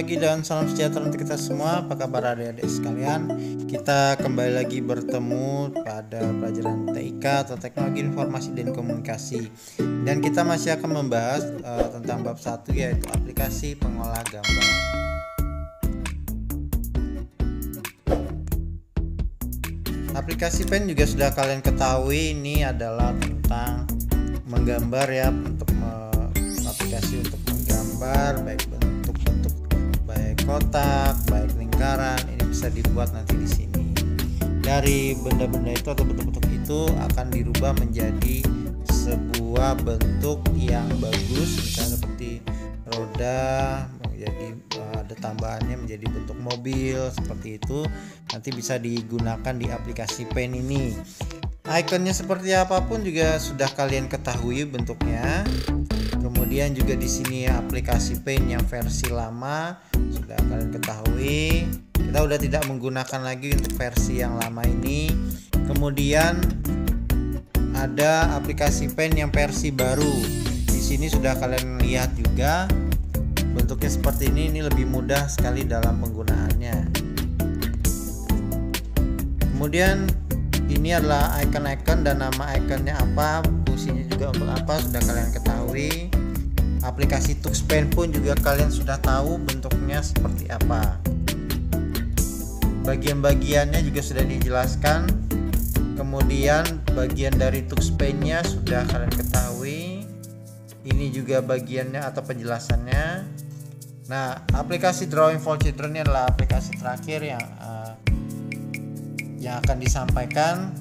pagi dan salam sejahtera untuk kita semua. Apa kabar adik-adik sekalian? Kita kembali lagi bertemu pada pelajaran TIK atau Teknologi Informasi dan Komunikasi. Dan kita masih akan membahas tentang bab 1, yaitu aplikasi pengolah gambar. Aplikasi pen juga sudah kalian ketahui, ini adalah tentang menggambar ya, untuk aplikasi untuk menggambar baik bentuk-bentuk, baik kotak, baik lingkaran. Ini bisa dibuat nanti di sini. Dari benda-benda itu atau bentuk-bentuk itu akan dirubah menjadi sebuah bentuk yang bagus, misalnya seperti roda, menjadi ada tambahannya menjadi bentuk mobil seperti itu. Nanti bisa digunakan di aplikasi pen ini. Ikonnya seperti apapun juga sudah kalian ketahui bentuknya. Kemudian juga di sini aplikasi pen yang versi lama sudah kalian ketahui. Kita udah tidak menggunakan lagi untuk versi yang lama ini. Kemudian ada aplikasi pen yang versi baru. Di sini sudah kalian lihat juga bentuknya seperti ini lebih mudah sekali dalam penggunaannya. Kemudian ini adalah icon-icon dan nama iconnya apa, fungsinya juga untuk apa sudah kalian ketahui. Aplikasi TuxPen pun juga kalian sudah tahu bentuknya seperti apa. Bagian-bagiannya juga sudah dijelaskan. Kemudian bagian dari TuxPen-nya sudah kalian ketahui. Ini juga bagiannya atau penjelasannya. Nah, aplikasi Drawing for Children ini adalah aplikasi terakhir yang akan disampaikan.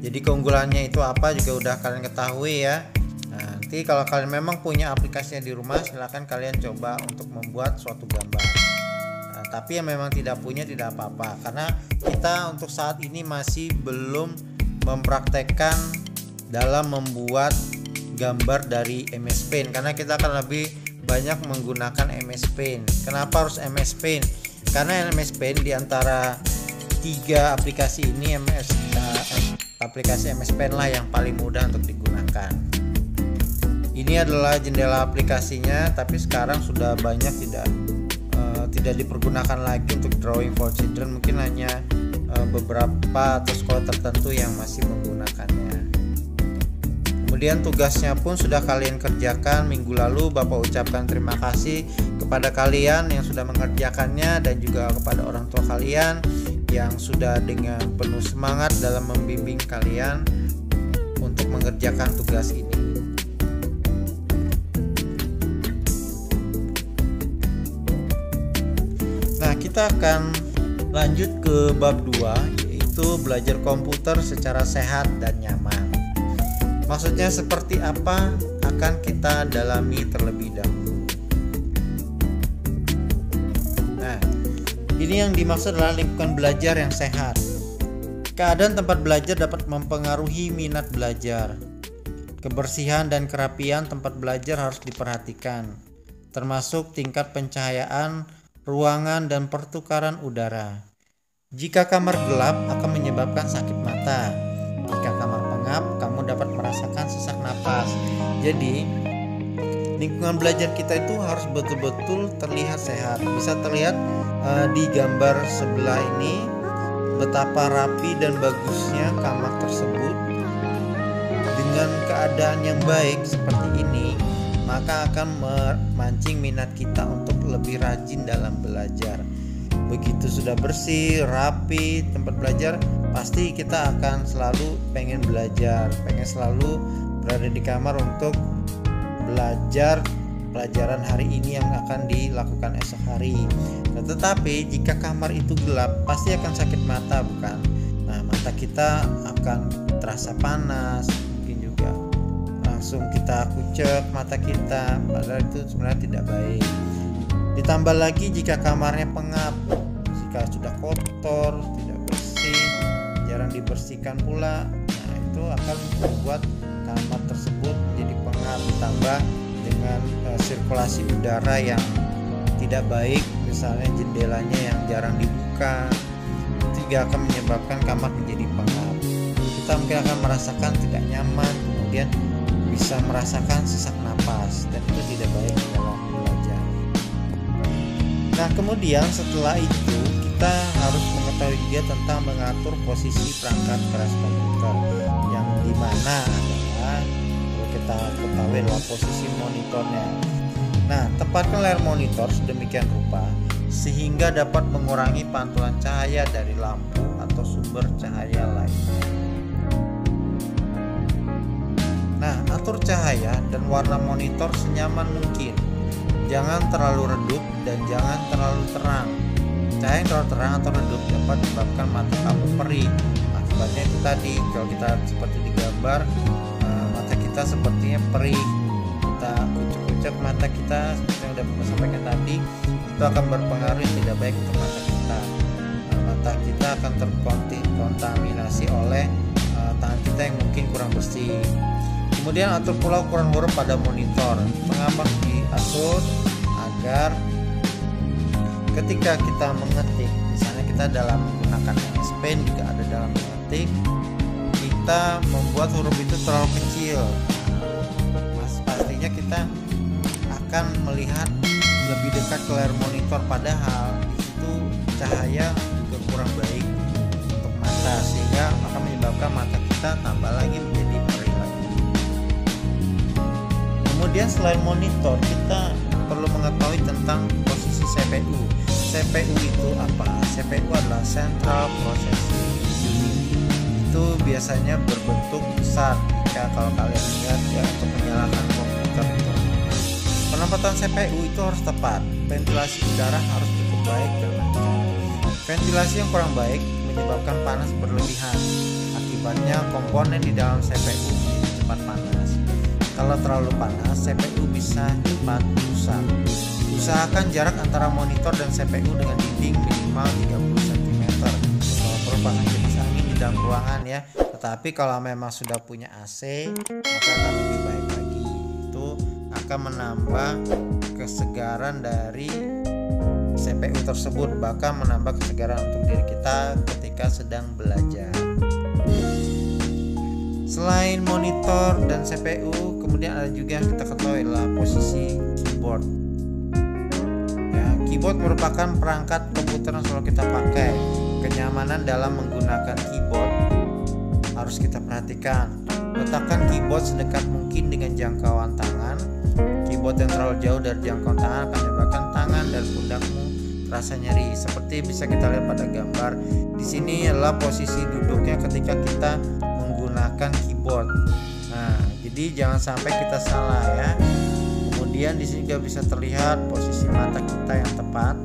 Jadi keunggulannya itu apa juga udah kalian ketahui ya. Nah, nanti kalau kalian memang punya aplikasinya di rumah, silahkan kalian coba untuk membuat suatu gambar. Nah, tapi yang memang tidak punya tidak apa-apa, karena kita untuk saat ini masih belum mempraktekkan dalam membuat gambar dari MS Paint, karena kita akan lebih banyak menggunakan MS Paint. Kenapa harus MS Paint? Karena MS Paint diantara 3 aplikasi ini, aplikasi MS Pen lah yang paling mudah untuk digunakan. Ini adalah jendela aplikasinya, tapi sekarang sudah banyak tidak dipergunakan lagi untuk Drawing for Children. Mungkin hanya beberapa atau sekolah tertentu yang masih menggunakannya. Kemudian tugasnya pun sudah kalian kerjakan minggu lalu. Bapak ucapkan terima kasih kepada kalian yang sudah mengerjakannya, dan juga kepada orang tua kalian yang sudah dengan penuh semangat dalam membimbing kalian untuk mengerjakan tugas ini. Nah, kita akan lanjut ke bab 2, yaitu belajar komputer secara sehat dan nyaman. Maksudnya seperti apa akan kita dalami terlebih dahulu. Ini yang dimaksud adalah lingkungan belajar yang sehat. Keadaan tempat belajar dapat mempengaruhi minat belajar. Kebersihan dan kerapian tempat belajar harus diperhatikan, termasuk tingkat pencahayaan, ruangan, dan pertukaran udara. Jika kamar gelap akan menyebabkan sakit mata. Jika kamar pengap, kamu dapat merasakan sesak napas. Jadi, lingkungan belajar kita itu harus betul-betul terlihat sehat. Bisa terlihat di gambar sebelah ini betapa rapi dan bagusnya kamar tersebut. Dengan keadaan yang baik seperti ini, maka akan memancing minat kita untuk lebih rajin dalam belajar. Begitu sudah bersih, rapi tempat belajar, pasti kita akan selalu pengen belajar, pengen selalu berada di kamar untuk belajar pelajaran hari ini yang akan dilakukan esok hari. Nah, tetapi jika kamar itu gelap, pasti akan sakit mata, bukan? Nah, mata kita akan terasa panas, mungkin juga langsung kita kucek mata kita, padahal itu sebenarnya tidak baik. Ditambah lagi jika kamarnya pengap, jika sudah kotor, tidak bersih, jarang dibersihkan pula, nah itu akan membuat kamar tersebut jadi pengap, ditambah dengan sirkulasi udara yang tidak baik, misalnya jendelanya yang jarang dibuka, itu juga akan menyebabkan kamar menjadi pengap. Kita mungkin akan merasakan tidak nyaman, kemudian bisa merasakan sesak napas, dan itu tidak baik dalam belajar. Nah, kemudian setelah itu kita harus mengetahui juga tentang mengatur posisi perangkat keras komputer, yang dimana adalah kita ketahui adalah posisi monitornya. Nah, tempatkan layar monitor sedemikian rupa sehingga dapat mengurangi pantulan cahaya dari lampu atau sumber cahaya lainnya. Nah, atur cahaya dan warna monitor senyaman mungkin. Jangan terlalu redup dan jangan terlalu terang. Cahaya yang terlalu terang atau redup dapat menyebabkan mata kamu perih. Akibatnya itu tadi, kalau kita seperti di gambar, mata kita sepertinya perih. Kita kucek-kucek mata kita seperti yang sudah saya sampaikan tadi, itu akan berpengaruh tidak baik untuk mata kita. Mata kita akan terkontaminasi oleh tangan kita yang mungkin kurang bersih. Kemudian atur pula ukuran huruf pada monitor. Mengapa diatur? Agar ketika kita mengetik, misalnya kita dalam menggunakan MS Paint juga ada dalam mengetik, kita membuat huruf itu terlalu kecil. Pastinya kita akan melihat lebih dekat ke layar monitor, padahal di situ cahaya juga kurang baik untuk mata, sehingga akan menyebabkan mata kita tambah lagi menjadi perih lagi. Kemudian selain monitor, kita perlu mengetahui tentang posisi CPU. CPU itu apa? CPU adalah Central Processing Unit. Itu biasanya berbentuk besar jika kalau kalian lihat ya, untuk menyalakan komputer. Penempatan CPU itu harus tepat. Ventilasi udara harus cukup baik dan lancar. Ventilasi yang kurang baik menyebabkan panas berlebihan. Akibatnya komponen di dalam CPU menjadi cepat panas. Kalau terlalu panas, CPU bisa cepat rusak. Usahakan jarak antara monitor dan CPU dengan dinding minimal 30 cm. Kalau perlu pasang jenis angin di dalam ruangan ya. Tetapi kalau memang sudah punya AC, maka akan lebih baik lagi. Itu akan menambah kesegaran dari CPU tersebut, bahkan menambah kesegaran untuk diri kita ketika sedang belajar. Selain monitor dan CPU, kemudian ada juga yang kita ketahui adalah posisi keyboard. Ya, keyboard merupakan perangkat komputer yang selalu kita pakai. Kenyamanan dalam menggunakan keyboard harus kita perhatikan. Letakkan keyboard sedekat mungkin dengan jangkauan tangan. Keyboard yang terlalu jauh dari jangkauan tangan akan menyebabkan tangan dan pundakmu terasa nyeri. Seperti bisa kita lihat pada gambar. Di sini adalah posisi duduknya ketika kita menggunakan keyboard. Nah, jadi jangan sampai kita salah ya. Kemudian di sini juga bisa terlihat posisi mata kita yang tepat.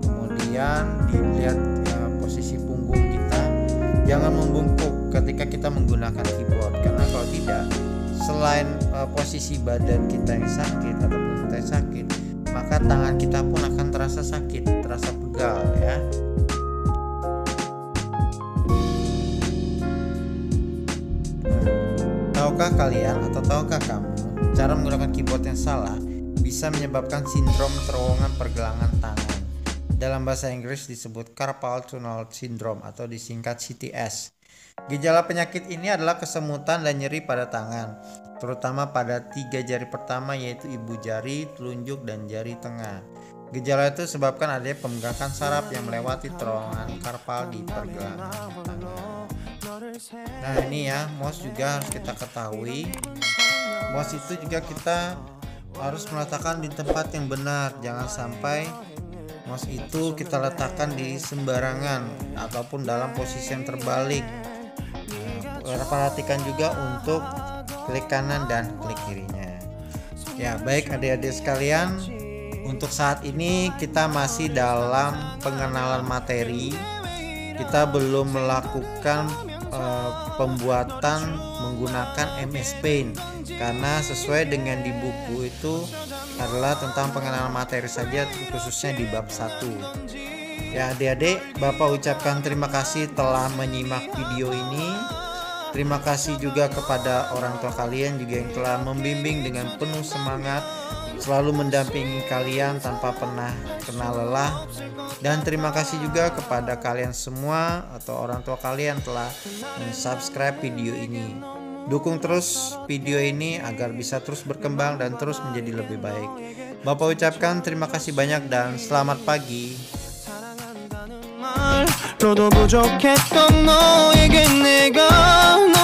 Kemudian dilihat ya, posisi punggung kita. Jangan membungkuk ketika kita menggunakan keyboard, karena kalau tidak, selain posisi badan kita yang sakit ataupun kita yang sakit, maka tangan kita pun akan terasa sakit, terasa pegal ya. Tahukah kalian atau tahukah kamu cara menggunakan keyboard yang salah bisa menyebabkan sindrom terowongan pergelangan tangan. Dalam bahasa Inggris disebut carpal tunnel syndrome atau disingkat CTS. Gejala penyakit ini adalah kesemutan dan nyeri pada tangan, terutama pada 3 jari pertama yaitu ibu jari, telunjuk, dan jari tengah. Gejala itu disebabkan adanya pembengkakan saraf yang melewati terowongan karpal di pergelangan tangan. Nah ini ya, mouse juga harus kita ketahui. Mouse itu juga kita harus meletakkan di tempat yang benar. Jangan sampai mouse itu kita letakkan di sembarangan ataupun dalam posisi yang terbalik. Perhatikan juga untuk klik kanan dan klik kirinya. Ya baik adik-adik sekalian, untuk saat ini kita masih dalam pengenalan materi. Kita belum melakukan pembuatan menggunakan MS Paint, karena sesuai dengan di buku itu adalah tentang pengenalan materi saja, khususnya di bab 1. Ya adik-adik, Bapak ucapkan terima kasih telah menyimak video ini. Terima kasih juga kepada orang tua kalian juga yang telah membimbing dengan penuh semangat, selalu mendampingi kalian tanpa pernah kenal lelah. Dan terima kasih juga kepada kalian semua atau orang tua kalian telah subscribe video ini. Dukung terus video ini agar bisa terus berkembang dan terus menjadi lebih baik. Bapak ucapkan terima kasih banyak dan selamat pagi. 사랑한다는 말로도 부족했던 너에게 내가